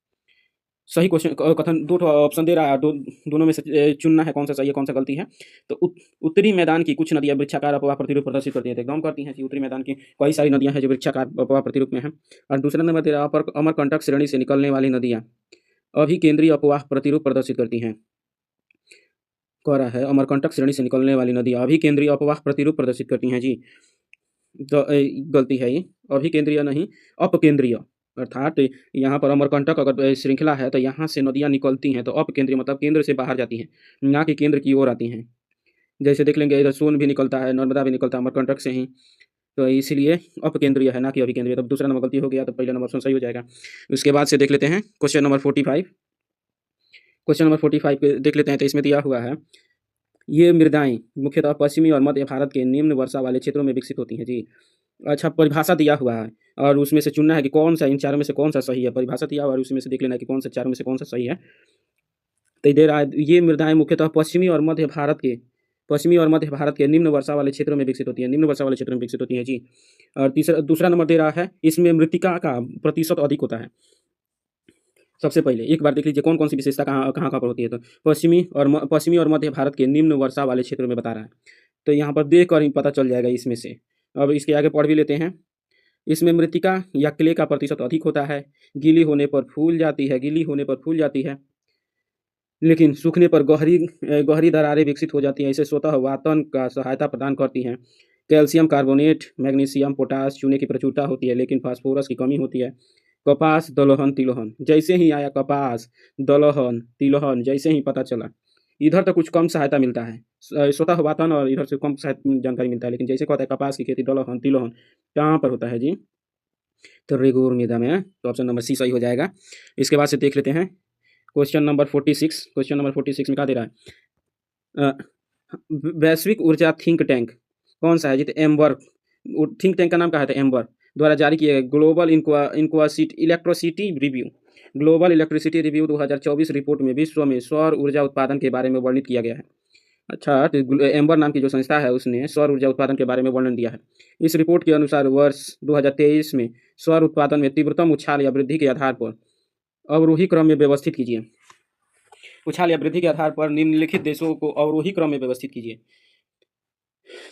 A: सही क्वेश्चन कथन, 2 ऑप्शन दे रहा है, दोनों में से चुनना है कौन सा सही है कौन सा गलती है। तो उत्तरी मैदान की कुछ नदियाँ वृक्षाकार अपवाह प्रतिरूप प्रदर्शित करती हैं, तो एकदम करती हैं कि उत्तरी मैदान की कई सारी नदियाँ हैं जो वृक्षाकार अपवाह प्रतिरूप में हैं। और दूसरा नंबर दे रहा है, अमरकंटक श्रेणी से निकलने वाली नदियाँ अभिकेंद्रीय अपवाह प्रतिरूप प्रदर्शित करती हैं। कह रहा है अमरकंटक श्रेणी से निकलने वाली नदियाँ अभिकेंद्रीय अपवाह प्रतिरूप प्रदर्शित करती हैं जी। तो गलती है ये, अभिकेंद्रीय नहीं अपकेंद्रीय, अर्थात यहाँ पर अमरकंटक अगर श्रृंखला है तो यहाँ से नदियाँ निकलती हैं, तो अपकेंद्रीय मतलब केंद्र से बाहर जाती हैं, ना कि केंद्र की ओर आती हैं। जैसे देख लेंगे इधर सोन भी निकलता है, नर्मदा भी निकलता है अमरकंटक से ही, तो इसलिए अपकेंद्रीय है, ना कि अभिकेंद्रीय। तब दूसरा नंबर गलती हो गया, तो पहला नंबर सही हो जाएगा। उसके बाद से देख लेते हैं क्वेश्चन नंबर 45। क्वेश्चन नंबर 45 देख लेते हैं। तो इसमें दिया हुआ है, ये मृदाएं मुख्यतः पश्चिमी और मध्य भारत के निम्न वर्षा वाले क्षेत्रों में विकसित होती हैं जी। अच्छा, परिभाषा दिया हुआ है और उसमें से चुनना है कि कौन सा इन चारों में से कौन सा सही है। परिभाषा दिया हुआ है और उसमें से देख लेना है कि कौन सा चारों में से कौन सा सही है। तो दे रहा है, ये मृदाएं मुख्यतः पश्चिमी और मध्य भारत के निम्न वर्षा वाले क्षेत्रों में विकसित होती है, निम्न वर्षा वाले क्षेत्रों में विकसित होती है जी। और दूसरा नंबर दे रहा है, इसमें मृत्तिका का प्रतिशत अधिक होता है। सबसे पहले एक बार देख लीजिए कौन कौन सी विशेषता कहाँ पर होती है। तो पश्चिमी और मध्य भारत के निम्न वर्षा वाले क्षेत्रों में बता रहा है, तो यहाँ पर देख कर ही पता चल जाएगा इसमें से। अब इसके आगे पढ़ भी लेते हैं। इसमें मृत्तिका या क्ले का प्रतिशत अधिक होता है, गीली होने पर फूल जाती है, लेकिन सूखने पर गहरी दरारें विकसित हो जाती हैं। इसे स्वतः वातन का सहायता प्रदान करती हैं। कैल्शियम कार्बोनेट, मैग्नीशियम, पोटास, चूने की प्रचुरता होती है, लेकिन फास्फोरस की कमी होती है। कपास, दलहन, तिलहन, जैसे ही आया कपास, दलहन, तिलहन, जैसे ही पता चला इधर तो कुछ कम सहायता मिलता है, स्वतः वातन और इधर से कम जानकारी मिलता है, लेकिन जैसे कहता है कपास की खेती, दलहन, तिलहन कहाँ पर होता है जी, तो रेगूर मृदा में है। तो ऑप्शन नंबर सी सही हो जाएगा। इसके बाद से देख लेते हैं क्वेश्चन नंबर 46। क्वेश्चन नंबर 46 में क्या दे रहा है, वैश्विक ऊर्जा थिंक टैंक कौन सा है जी, तो एम्बर थिंक टैंक का नाम क्या है, तो एम्बर द्वारा जारी किया गया global electricity review global electricity review 2024 report में विश्व में सौर ऊर्जा उत्पादन के बारे में वर्णित किया गया है। अच्छा, तो एम्बर नाम की जो संस्था है उसने सौर ऊर्जा उत्पादन के बारे में वर्णन दिया है। इस रिपोर्ट के अनुसार वर्ष 2023 में सौर उत्पादन में तीव्रतम उछाल या वृद्धि के आधार पर अवरोही क्रम में व्यवस्थित कीजिए। उछाल या वृद्धि के आधार पर निम्नलिखित देशों को अवरोही क्रम में व्यवस्थित कीजिए।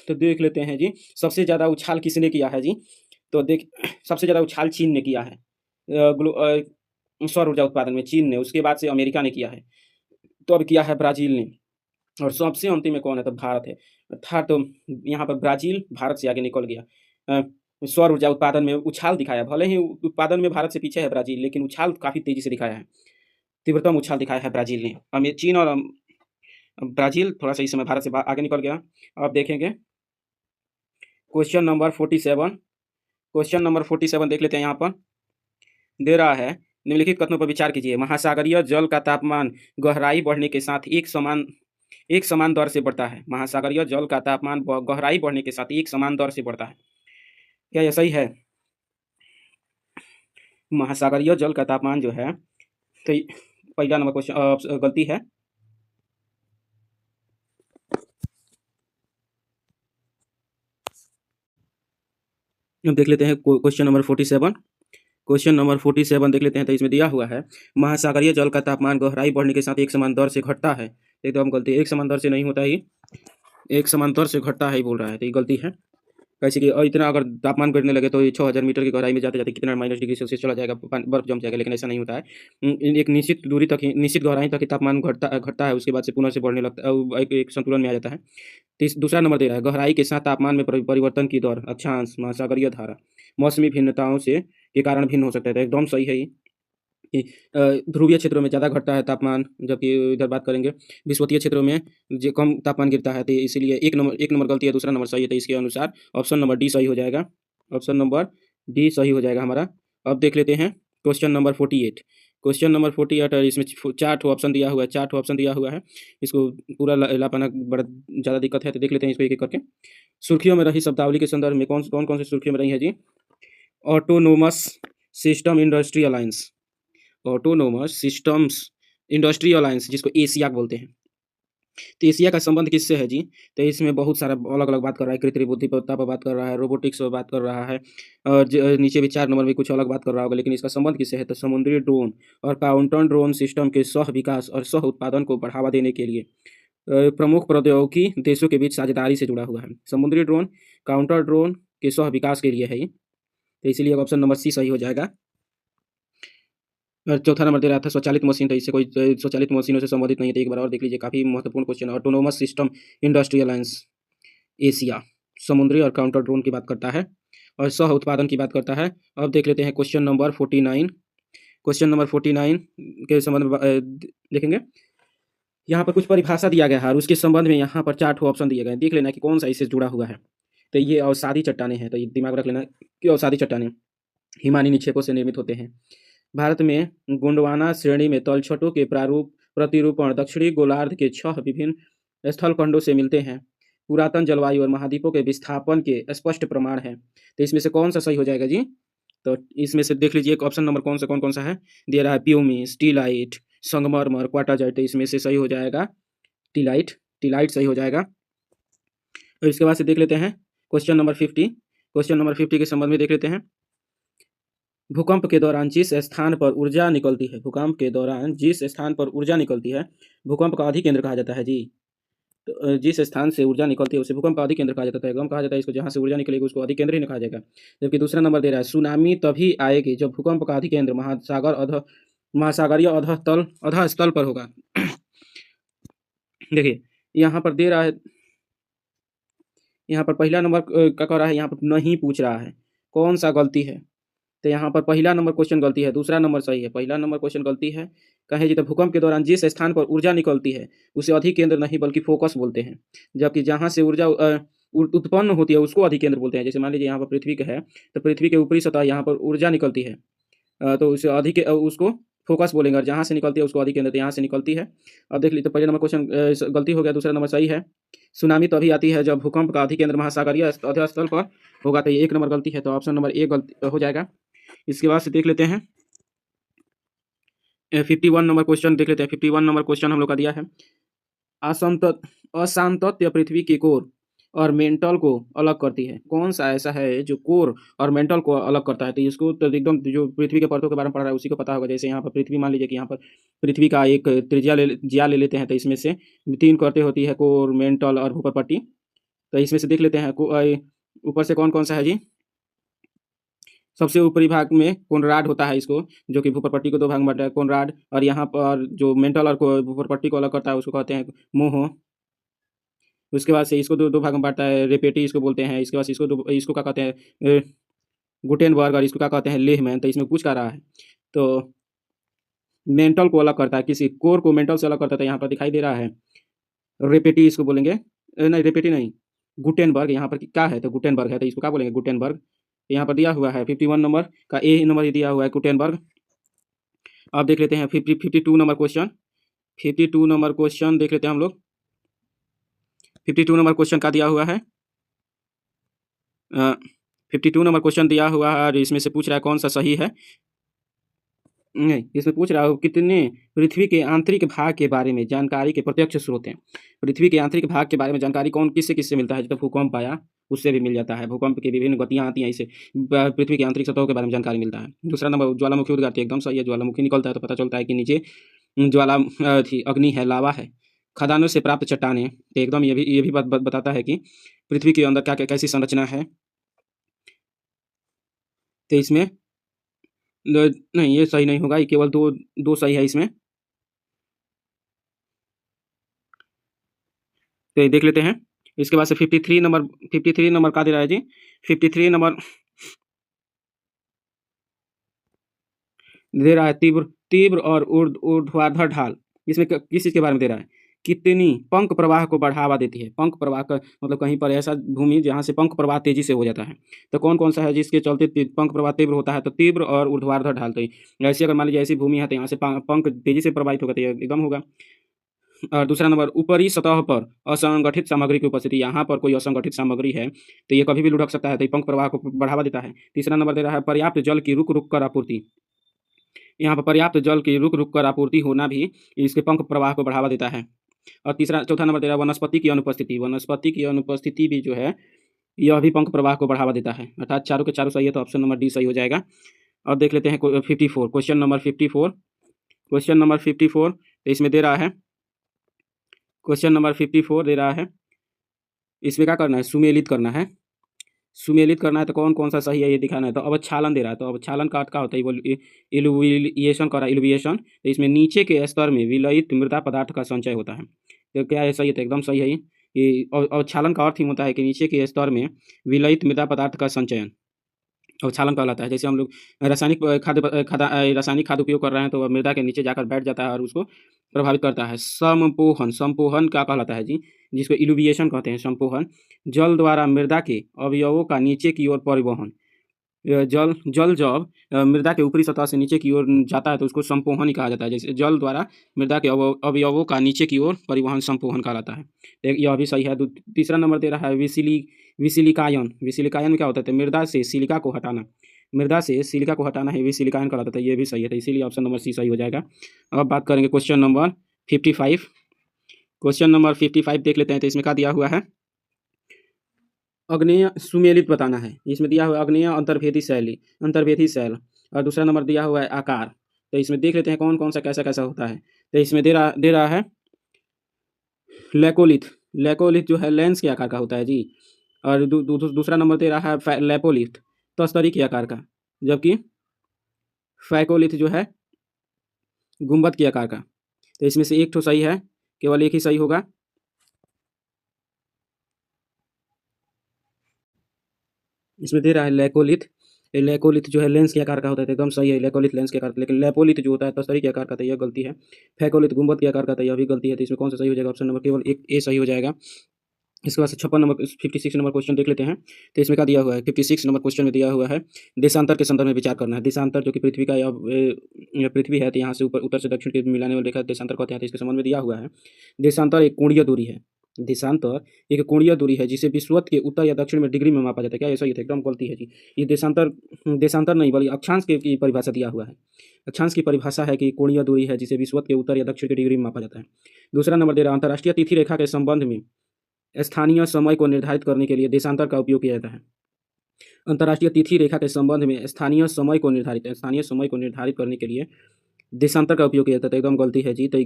A: तो देख लेते हैं जी, सबसे ज़्यादा उछाल किसने किया है जी? तो सबसे ज़्यादा उछाल चीन ने किया है सौर ऊर्जा उत्पादन में, चीन ने। उसके बाद से अमेरिका ने किया है, तो अब किया है ब्राज़ील ने, और सबसे अंतिम में कौन है? तो भारत है। अर्थात तो यहाँ पर ब्राज़ील भारत से आगे निकल गया। सौर ऊर्जा उत्पादन में उछाल दिखाया, भले ही उत्पादन में भारत से पीछे है ब्राज़ील, लेकिन उछाल काफ़ी तेज़ी से दिखाया है। तीव्रतम उछाल दिखाया है ब्राज़ील ने। चीन और ब्राज़ील थोड़ा सा इस समय भारत से आगे निकल गया। अब देखेंगे क्वेश्चन नंबर 47। क्वेश्चन नंबर 47 देख लेते हैं। यहाँ पर दे रहा है, निम्नलिखित कथनों पर विचार कीजिए। महासागरीय जल का तापमान गहराई बढ़ने के साथ एक समान दर से बढ़ता है। महासागरीय जल का तापमान गहराई बढ़ने के साथ एक समान दर से बढ़ता है। क्या यह सही है? महासागरीय जल का तापमान जो है, तो पहला नंबर क्वेश्चन गलती है। अब देख लेते हैं क्वेश्चन नंबर 47। क्वेश्चन नंबर 47 देख लेते हैं। तो इसमें दिया हुआ है, महासागरीय जल का तापमान गहराई बढ़ने के साथ एक समान दर से घटता है। एकदम गलती, एक समान दर से नहीं होता ही, एक समान दर से घटता है बोल रहा है, तो ये गलती है। कैसे कि इतना अगर तापमान गिरने लगे तो ये 6000 मीटर की गहराई में जाते जाते कितना -डिग्री सेल्सियस चला जाएगा, बर्फ जम जाएगा, लेकिन ऐसा नहीं होता है। एक निश्चित दूरी तक ही, निश्चित गहराई तक ही तापमान घटता है, उसके बाद से पुनः से बढ़ने लगता है, एक संतुलन में आ जाता है। दूसरा नंबर दे रहा है, गहराई के साथ तापमान में परिवर्तन की दर अक्षांश महासागरीय धारा मौसमी भिन्नताओं से के कारण भिन्न हो सकता है। तो एकदम सही है ये कि ध्रुवीय क्षेत्रों में ज़्यादा घटता है तापमान, जबकि इधर बात करेंगे विषुवतीय क्षेत्रों में जो कम तापमान गिरता है। तो इसीलिए एक नंबर गलती है, दूसरा नंबर सही है। तो इसके अनुसार ऑप्शन नंबर डी सही हो जाएगा। ऑप्शन नंबर डी सही हो जाएगा हमारा। अब देख लेते हैं क्वेश्चन नंबर 48। क्वेश्चन नंबर 48 और इसमें 4 ऑप्शन दिया हुआ है, 4 ऑप्शन दिया हुआ है। इसको पूरा ला पाना बड़ा ज़्यादा दिक्कत है, तो देख लेते हैं इसको एक एक करके। सुर्खियों में रही शब्दावली के संदर्भ में कौन कौन से सुर्खियों में रही है जी? Autonomous system industry alliance, autonomous systems industry alliance, जिसको एशिया बोलते हैं। तो एशिया का संबंध किससे है जी? तो इसमें बहुत सारा अलग अलग बात कर रहा है, कृत्रिम बुद्धिमत्ता पर बात कर रहा है, रोबोटिक्स पर बात कर रहा है, और नीचे भी 4 नंबर में कुछ अलग बात कर रहा होगा, लेकिन इसका संबंध किससे है? तो समुद्री ड्रोन और काउंटर ड्रोन सिस्टम के सह विकास और सह उत्पादन को बढ़ावा देने के लिए प्रमुख प्रौद्योगिकी देशों के बीच साझेदारी से जुड़ा हुआ है। समुद्री ड्रोन, काउंटर ड्रोन के सह विकास के लिए है ये, तो इसीलिए ऑप्शन नंबर सी सही हो जाएगा। और चौथा नंबर दे रहा था स्वचालित मशीन, तो इससे कोई स्वचालित मशीनों से संबंधित नहीं है। तो एक बार और देख लीजिए, काफ़ी महत्वपूर्ण क्वेश्चन है। Autonomous system industry alliance Asia समुद्री और काउंटर ड्रोन की बात करता है और सह उत्पादन की बात करता है। अब देख लेते हैं क्वेश्चन नंबर 49। क्वेश्चन नंबर 49 के संबंध में देखेंगे। यहाँ पर कुछ परिभाषा दिया गया है और उसके संबंध में यहाँ पर 4 ऑप्शन दिए गए हैं। देख लेना कि कौन सा इससे जुड़ा हुआ है। तो ये अवसादी चट्टानें हैं, तो ये दिमाग रख लेना कि अवसादी चट्टानें हिमानी निक्षेपों से निर्मित होते हैं। भारत में गोंडवाना श्रेणी में तलछटों के प्रतिरूपण दक्षिणी गोलार्ध के 6 विभिन्न स्थलखंडों से मिलते हैं। पुरातन जलवायु और महाद्वीपों के विस्थापन के स्पष्ट प्रमाण हैं। तो इसमें से कौन सा सही हो जाएगा जी? तो इसमें से देख लीजिए एक ऑप्शन नंबर कौन सा है, दे रहा है प्यूमिस, टीलाइट, संगमरमर, क्वाटाजाइट। तो इसमें से सही हो जाएगा टीलाइट सही हो जाएगा। और इसके बाद से देख लेते हैं क्वेश्चन नंबर 50। क्वेश्चन नंबर 50 के संबंध में देख लेते हैं। भूकंप के दौरान जिस स्थान पर ऊर्जा निकलती है, भूकंप के दौरान जिस स्थान पर ऊर्जा निकलती है, भूकंप का अधिकेंद्र कहा जाता है जी। तो जिस स्थान से ऊर्जा निकलती है उसे भूकंप का अधिकेंद्र कहा जाता है। एकदम कहा जाता है इसको, जहाँ से ऊर्जा निकलेगी उसको अधिकेंद्र ही कहा जाएगा। जबकि दूसरा नंबर दे रहा है, सुनामी तभी आएगी जब भूकंप का अधिकेंद्र महासागरीय अधः स्थल पर होगा। देखिए यहाँ पर दे रहा है, यहाँ पर पहला नंबर क्या कह रहा है, यहाँ पर नहीं पूछ रहा है कौन सा गलती है। तो यहाँ पर पहला नंबर क्वेश्चन गलती है, दूसरा नंबर सही है। पहला नंबर क्वेश्चन गलती है, कहे जी तो भूकंप के दौरान जिस स्थान पर ऊर्जा निकलती है उसे अधिकेंद्र नहीं बल्कि फोकस बोलते हैं। जबकि जहाँ से ऊर्जा उत्पन्न होती है उसको अधिकेंद्र बोलते हैं। जैसे मान लीजिए यहाँ पर पृथ्वी का है, तो पृथ्वी के ऊपरी सतह यहाँ पर ऊर्जा निकलती है, तो उसे उसको फोकस बोलेंगे, और जहाँ से निकलती है उसको अधिकेंद्र। यहाँ से निकलती है। अब देख लीजिए, तो पहले नंबर क्वेश्चन गलती हो गया, दूसरा नंबर सही है। सुनामी तभी आती है जब भूकंप का अधिकेंद्र महासागरीय अधः स्थल पर होगा, तो ये 1 नंबर गलती है, तो ऑप्शन नंबर ए गलती हो जाएगा। इसके बाद से देख लेते हैं 51 नंबर क्वेश्चन देख लेते हैं। 51 नंबर क्वेश्चन हम लोग का दिया है, असंत असांतत्य पृथ्वी के कोर और मेंटल को अलग करती है। कौन सा ऐसा है जो कोर और मेंटल को अलग करता है? तो इसको तो एकदम जो पृथ्वी के परतों के बारे में पढ़ रहा है उसी को पता होगा। जैसे यहाँ पर पृथ्वी, मान लीजिए कि यहाँ पर पृथ्वी का एक त्रिज्या ज्या ले लेते हैं, तो इसमें से 3 परतें होती है, कोर, मेंटल और भूपर पट्टी। तो इसमें से देख लेते हैं ऊपर से कौन कौन सा है जी। सबसे ऊपरी भाग में कोनराड होता है, इसको जो कि भूपर पट्टी को 2 भाग में बांटा है, कोनराड। और यहाँ पर जो मेंटल और भूपर पट्टी को अलग करता है उसको कहते हैं मोह। उसके बाद से इसको दो भाग में बांटता है, रेपेटी इसको बोलते हैं। इसके बाद से इसको क्या कहते हैं, गुटेनबर्ग, और इसको क्या कहते हैं, लेहमैन। तो इसमें पूछ क्या रहा है, तो मेंटल को अलग करता है, किसी कोर को मेंटल से अलग करता है। तो यहाँ पर दिखाई दे रहा है रेपेटी इसको बोलेंगे, नहीं रेपेटी नहीं, गुटेनबर्ग। यहाँ पर क्या है, तो गुटेनबर्ग है, तो इसको क्या बोलेंगे, गुटेनबर्ग। यहाँ पर दिया हुआ है 51 नंबर का ए नंबर ही दिया हुआ है, गुटेनबर्ग। अब देख लेते हैं 52 नंबर क्वेश्चन। 52 नंबर क्वेश्चन देख लेते हैं हम लोग। 52 नंबर क्वेश्चन का दिया हुआ है, 52 नंबर क्वेश्चन दिया हुआ है, और इसमें से पूछ रहा है कौन सा सही है। नहीं, इसमें पूछ रहा हूँ कितने पृथ्वी के आंतरिक भाग के बारे में जानकारी के प्रत्यक्ष स्रोत हैं। पृथ्वी के आंतरिक भाग के बारे में जानकारी कौन किससे किससे मिलता है? जब भूकंप आया उससे भी मिल जाता है, भूकंप की विभिन्न गतियाँ आती हैं, इससे पृथ्वी की आंतरिक सतहों के बारे में जानकारी मिलता है। दूसरा नंबर, ज्वालामुखी उद्गारती, एकदम सही है। ज्वालामुखी निकलता है तो पता चलता है कि नीचे ज्वाला अग्नि है, लावा है। खदानों से प्राप्त चट्टानें, तो एकदम ये भी बात बताता है कि पृथ्वी के अंदर क्या कैसी संरचना है। तो इसमें नहीं, ये सही नहीं होगा, ये केवल दो सही है इसमें। तो ये देख लेते हैं। इसके बाद से 53 नंबर का दे रहा है जी। 53 नंबर दे रहा है तीव्र तीव्र और ऊर्ध्वाधर ढाल। इसमें किस चीज़ के बारे में दे रहा है, कितनी पंख प्रवाह को बढ़ावा देती है। पंख प्रवाह का मतलब कहीं पर ऐसा भूमि जहाँ से पंख प्रवाह तेजी से हो जाता है, तो कौन कौन सा है जिसके चलते पंख प्रवाह तीव्र होता है? तो तीव्र और ऊर्ध्वाधर ढाल। तो ऐसी अगर मान लीजिए ऐसी भूमि है तो यहाँ से पंख तेजी से प्रवाहित होगा, तो ये एकदम होगा। और दूसरा नंबर, ऊपरी सतह पर असंगठित सामग्री की उपस्थिति। यहाँ पर कोई असंगठित सामग्री है तो ये कभी भी लुढ़क सकता है, तो ये पंख प्रवाह को बढ़ावा देता है। तीसरा नंबर दे रहा है पर्याप्त जल की रुक रुक कर आपूर्ति। यहाँ पर पर्याप्त जल की रुक रुक कर आपूर्ति होना भी इसके पंख प्रवाह को बढ़ावा देता है। और चौथा नंबर दे रहा है वनस्पति की अनुपस्थिति। वनस्पति की अनुपस्थिति भी जो है यह भी पंख प्रवाह को बढ़ावा देता है। अर्थात चारों के चारों सही है, तो ऑप्शन नंबर डी सही हो जाएगा। और देख लेते हैं 54 क्वेश्चन नंबर 54। क्वेश्चन नंबर 54 तो इसमें दे रहा है, क्वेश्चन नंबर 54 दे रहा है, इसमें क्या करना है, सुमेलित करना है। सुमेलित करना है तो कौन कौन सा सही है ये दिखाना है। तो अवक्षालन दे रहा है, तो अवक्षालन का अर्थ क्या होता है, वो इल्यूविएशन कर रहा है, इल्यूविएशन। तो इसमें नीचे के स्तर में विलयित मृदा पदार्थ का संचय होता है। तो क्या है, सही है, तो एकदम सही है ये। अवक्षालन का अर्थ ही होता है कि नीचे के स्तर में विलयित मृदा पदार्थ का संचयन अवक्षालन कहलाता है। जैसे हम लोग रासायनिक खाद उपयोग कर रहे हैं तो वह मृदा के नीचे जाकर बैठ जाता है और उसको प्रभावित करता है। समपोहन, समपोहन क्या कहलाता है जी, जिसको इल्यूविएशन कहते हैं, समपोहन। जल द्वारा मृदा के अवयवों का नीचे की ओर परिवहन। जल जब मृदा के ऊपरी सतह से नीचे की ओर जाता है तो उसको संपोहन ही कहा जाता है। जैसे जल द्वारा मृदा के अवयवों का नीचे की ओर परिवहन संपोहन कहलाता है। यह भी सही है। तीसरा नंबर दे रहा है विसिलिकायन। विसिलिकायन में क्या होता है, मृदा से सिलिका को हटाना। मृदा से सिलिका को हटाना है विसिलिकायन कहलाता है। ये भी सही है, तो इसीलिए ऑप्शन नंबर सी सही हो जाएगा। अब बात करेंगे क्वेश्चन नंबर 55। क्वेश्चन नंबर 55 देख लेते हैं। तो इसमें क्या दिया हुआ है, अग्नेय सुमेलित बताना है। इसमें दिया हुआ है अग्नेय अंतर्भेदी शैल। और दूसरा नंबर दिया हुआ है आकार। तो इसमें देख लेते हैं कौन कौन सा कैसा कैसा होता है। तो इसमें दे रहा है लेकोलिथ। लेकोलिथ जो है लेंस के आकार का होता है जी। और दूसरा नंबर दे रहा है लेपोलिथ, तस्तरी के आकार का। जबकि फैकोलिथ जो है गुंबद के आकार का। तो इसमें से एक तो सही है, केवल एक ही सही होगा। इसमें दे रहा है लेकोलिथ। लेकोलिथ जो है लेंस के आकार का होता है, तो एकदम सही है, लेकोलिथ लेंस के आकार का। लेकिन लेपोलिथ जो होता है तस्तरी के आकार का, तो यह गलती है। फैकोलिथ गुंबद के आकार का, तो यह भी गलती है। तो इसमें कौन सा सही हो जाएगा, ऑप्शन नंबर केवल एक ए सही हो जाएगा। इसके बाद से 56 नंबर क्वेश्चन देख लेते हैं। तो इसमें क्या दिया हुआ है, 56 नंबर क्वेश्चन में दिया हुआ है देशांतर के संदर्भ में विचार करना है। देशांतर जो कि पृथ्वी का पृथ्वी है, तो यहाँ से उत्तर से दक्षिण के मिलाने वाले रेखा देशांतर कहते हैं। तो इसके संबंध में दिया हुआ है देशांतर एक कोणीय दूरी है। देशांतर एक कोणीय दूरी है जिसे विषुवत के उत्तर या दक्षिण में डिग्री में मापा जाता है। क्या ऐसा ही था? एकदम गलती है जी। ये देशांतर देशांतर नहीं बल्कि अक्षांश की परिभाषा दिया हुआ है। अक्षांश की परिभाषा है कि कोणीय दूरी है जिसे विषुवत के उत्तर या दक्षिण की डिग्री में मापा जाता है। दूसरा नंबर दे रहा हूं, अंतर्राष्ट्रीय तिथि रेखा के संबंध में स्थानीय समय को निर्धारित करने के लिए देशांतर का उपयोग किया जाता है। अंतर्राष्ट्रीय तिथि रेखा के संबंध में स्थानीय समय को निर्धारित करने के लिए देशांतर का उपयोग किया जाता है। तो एकदम गलती है जी। तो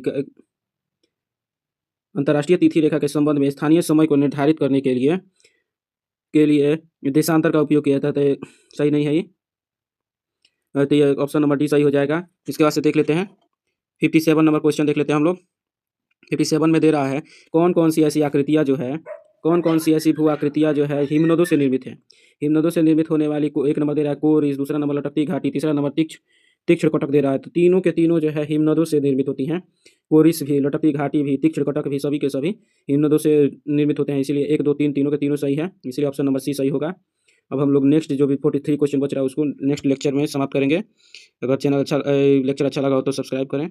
A: अंतर्राष्ट्रीय तिथि रेखा के संबंध में स्थानीय समय को निर्धारित करने के लिए देशांतर का उपयोग किया जाता है। तो सही नहीं है ये। तो ये ऑप्शन नंबर डी सही हो जाएगा। इसके बाद से देख लेते हैं 57 नंबर क्वेश्चन देख लेते हैं हम लोग। 57 में दे रहा है कौन कौन सी ऐसी आकृतियाँ जो है भू आकृतियाँ जो है हिमनदों से निर्मित है। हिमनदों से निर्मित होने वाली को एक नंबर दे रहा है कोरिस, दूसरा नंबर लटकती घाटी, तीसरा नंबर तीक्ष्ण कटक दे रहा है। तो तीनों के तीनों जो है हिमनदों से निर्मित होती हैं। कोरिस भी, लटकती घाटी भी, तीक्ष्ण कटक भी, सभी के सभी हिमनदों से निर्मित होते हैं। इसीलिए 1 2 3 तीनों के तीनों सही है। इसलिए ऑप्शन नंबर सी सही होगा। अब हम लोग नेक्स्ट जो भी 43 क्वेश्चन बच रहा है उसको नेक्स्ट लेक्चर में समाप्त करेंगे। अगर लेक्चर अच्छा लगा हो तो सब्सक्राइब करें।